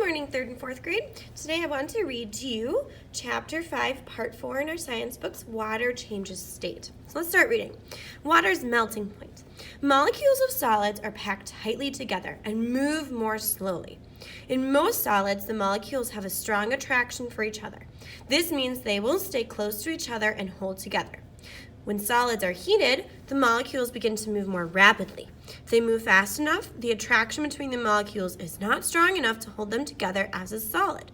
morning, 3rd and 4th grade. Today I want to read to you Chapter 5, Part 4 in our science books, Water Changes State. So let's start reading. Water's melting point. Molecules of solids are packed tightly together and move more slowly. In most solids, the molecules have a strong attraction for each other. This means they will stay close to each other and hold together. When solids are heated, the molecules begin to move more rapidly. If they move fast enough, the attraction between the molecules is not strong enough to hold them together as a solid.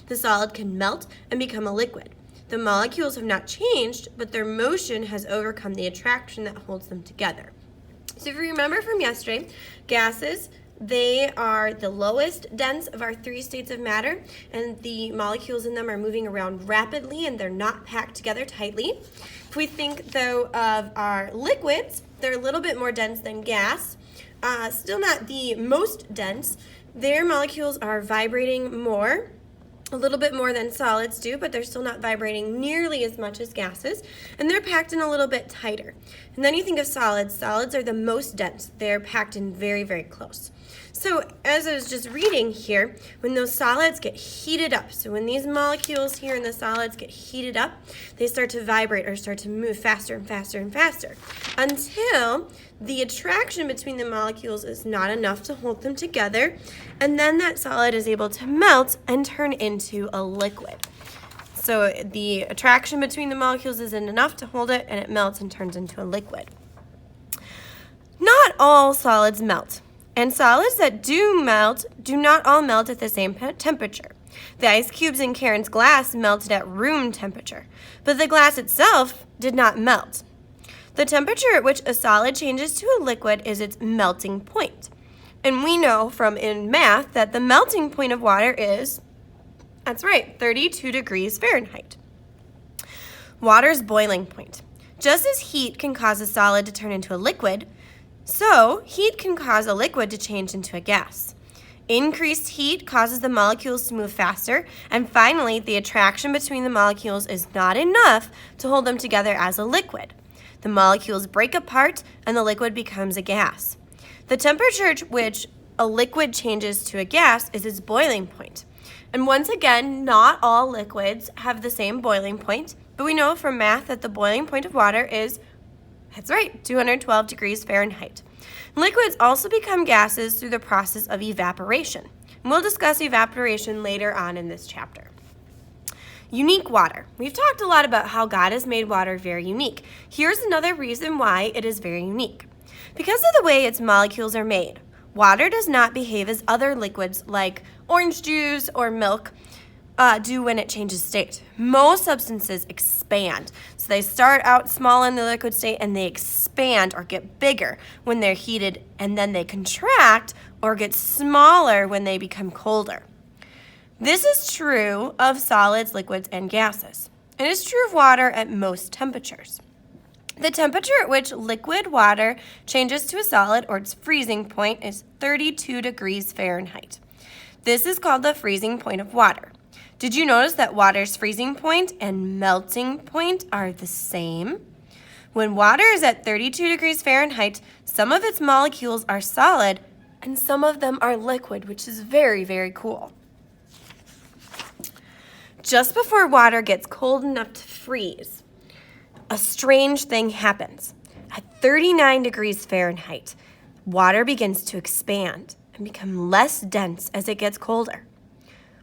The solid can melt and become a liquid. The molecules have not changed, but their motion has overcome the attraction that holds them together. So if you remember from yesterday, gases, they are the lowest dense of our three states of matter, and the molecules in them are moving around rapidly and they're not packed together tightly. If we think, though, of our liquids, they're a little bit more dense than gas. Still not the most dense. Their molecules are vibrating more, a little bit more than solids do, but they're still not vibrating nearly as much as gases, and they're packed in a little bit tighter. And then you think of solids. Solids are the most dense. They're packed in very, very close. So as I was just reading here, when those solids get heated up, so when these molecules here in the solids get heated up, they start to vibrate or start to move faster and faster and faster until the attraction between the molecules is not enough to hold them together, and then that solid is able to melt and turn into a liquid. So the attraction between the molecules isn't enough to hold it, and it melts and turns into a liquid. Not all solids melt. And solids that do melt do not all melt at the same temperature. The ice cubes in Karen's glass melted at room temperature, but the glass itself did not melt. The temperature at which a solid changes to a liquid is its melting point. And we know from in math that the melting point of water is, that's right, 32 degrees Fahrenheit. Water's boiling point. Just as heat can cause a solid to turn into a liquid, so heat can cause a liquid to change into a gas. Increased heat causes the molecules to move faster, and finally, the attraction between the molecules is not enough to hold them together as a liquid. The molecules break apart, and the liquid becomes a gas. The temperature at which a liquid changes to a gas is its boiling point. And once again, not all liquids have the same boiling point, but we know from math that the boiling point of water is, that's right, 212 degrees Fahrenheit. Liquids also become gases through the process of evaporation. And we'll discuss evaporation later on in this chapter. Unique water. We've talked a lot about how God has made water very unique. Here's another reason why it is very unique. Because of the way its molecules are made, water does not behave as other liquids like orange juice or milk do when it changes state. Most substances expand. So they start out small in the liquid state and they expand or get bigger when they're heated, and then they contract or get smaller when they become colder. This is true of solids, liquids, and gases. It is true of water at most temperatures. The temperature at which liquid water changes to a solid, or its freezing point, is 32 degrees Fahrenheit. This is called the freezing point of water. Did you notice that water's freezing point and melting point are the same? When water is at 32 degrees Fahrenheit, some of its molecules are solid and some of them are liquid, which is very, very cool. Just before water gets cold enough to freeze, a strange thing happens. At 39 degrees Fahrenheit, water begins to expand and become less dense as it gets colder.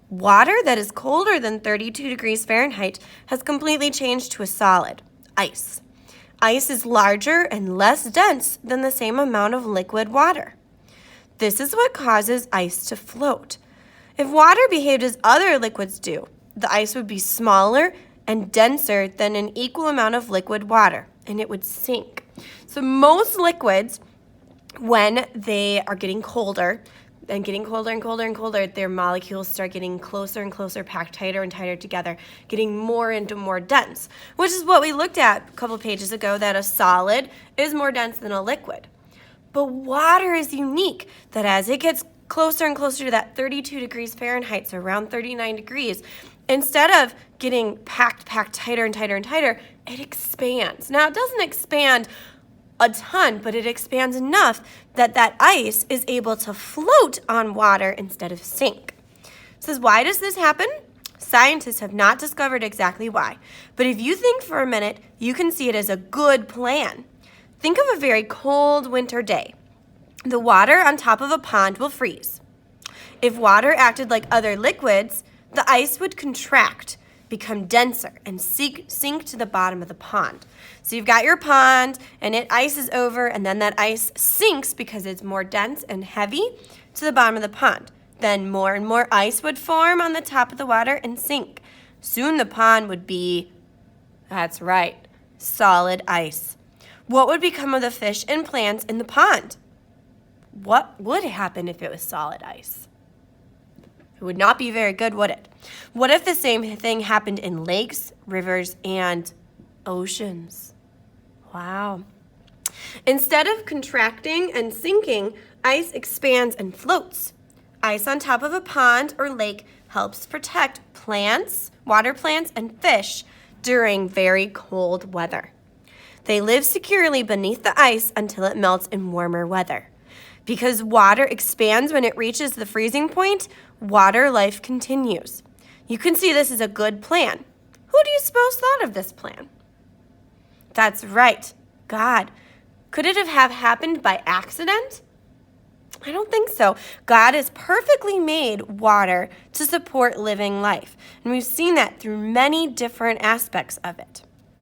Water that is colder than 32 degrees Fahrenheit has completely changed to a solid, ice. Ice is larger and less dense than the same amount of liquid water. This is what causes ice to float. If water behaved as other liquids do, the ice would be smaller and denser than an equal amount of liquid water, and it would sink. So most liquids, when they are getting colder, and getting colder and colder and colder, their molecules start getting closer and closer, packed tighter and tighter together, getting more and more dense, which is what we looked at a couple pages ago, that a solid is more dense than a liquid. But water is unique, that as it gets closer and closer to that 32 degrees Fahrenheit, so around 39 degrees, instead of getting packed tighter and tighter and tighter, it expands. Now, it doesn't expand a ton, but it expands enough that that ice is able to float on water instead of sink. It says, why does this happen? Scientists have not discovered exactly why, but if you think for a minute, you can see it as a good plan. Think of a very cold winter day. The water on top of a pond will freeze. If water acted like other liquids, the ice would contract, become denser, and sink to the bottom of the pond. So you've got your pond, and it ices over, and then that ice sinks because it's more dense and heavy to the bottom of the pond. Then more and more ice would form on the top of the water and sink. Soon the pond would be, that's right, solid ice. What would become of the fish and plants in the pond? What would happen if it was solid ice? It would not be very good, would it? What if the same thing happened in lakes, rivers, and oceans? Wow. Instead of contracting and sinking, ice expands and floats. Ice on top of a pond or lake helps protect plants, water plants, and fish during very cold weather. They live securely beneath the ice until it melts in warmer weather. Because water expands when it reaches the freezing point, water life continues. You can see this is a good plan. Who do you suppose thought of this plan? That's right, God. Could it have happened by accident? I don't think so. God has perfectly made water to support living life, and we've seen that through many different aspects of it.